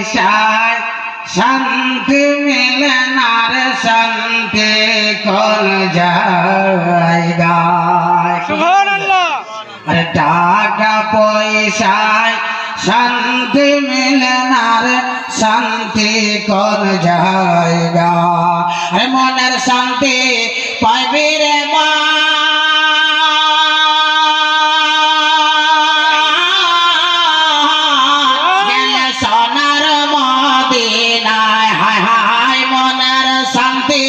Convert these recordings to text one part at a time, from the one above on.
পয়সায় শান্তি মিলে না রে শান্তি কোন জায়গায় সুবহানাল্লাহ আরে টাকা পয়সায় শান্তি মিলে না রে শান্তি কোন জায়গা আরে মনের শান্তি পাইবি রে মা গেলে সোনার মদিনায় হায় হায় মনের শান্তি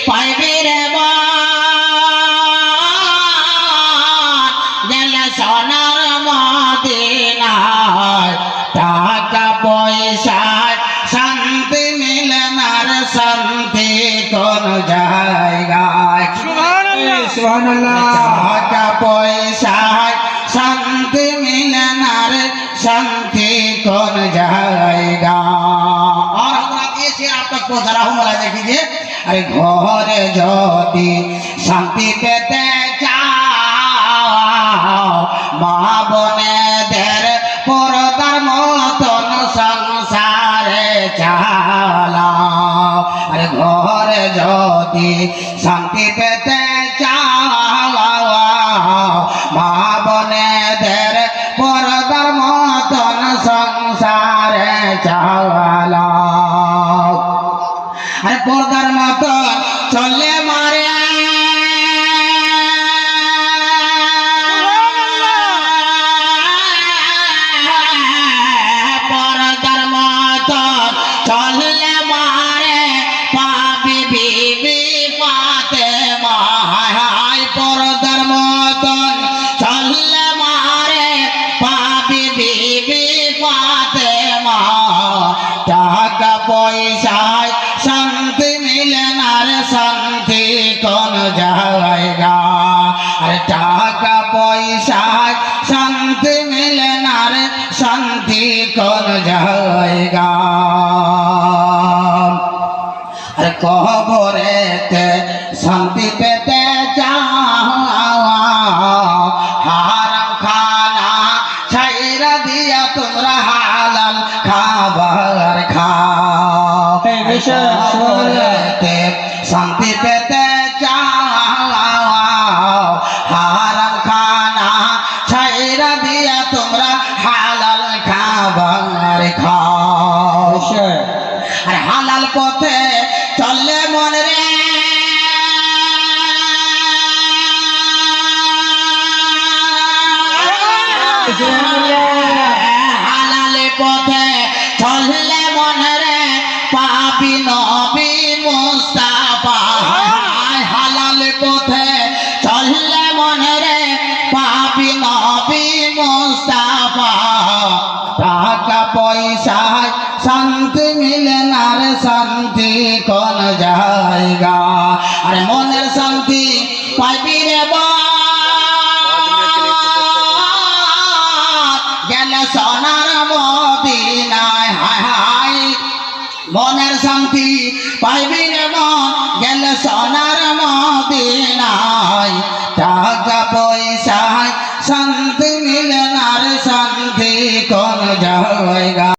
পাইবি রে মা গেলে সোনার মদিনায় টাকা পয়সায় শান্তি মিলে না রে শান্তি কোন জায়গায় সুবহানাল্লাহ সুবহানাল্লাহ টাকা পয়সায় শান্তি মিলে না রে শান্তি কোন জায়গা और हजरत ये शेर आप तक पहुंचा रहा हूं मला देखिए अरे घरे যদি শান্তি পেতে চাও মা বোনেদের পরদার মতন সংসারে চালাও আরে ঘরে যদি শান্তি পেতে চাও মা বোনেদের পরদার মতন সংসারে চালাও আরে পরদার মতন চলে মারে পরদার মতন চললে মারে পাবি বিবি ফাতেমা হায় হায় পরদার মতন চললে মারে পাবি বিবি ফাতেমা টাকা পয়সায় শান্তি মিলে না রে শান্তি কোন জায়গা আরে টাকা পয়সায় শান্তি মিলে না রে শান্তি কোন জায়গা আরে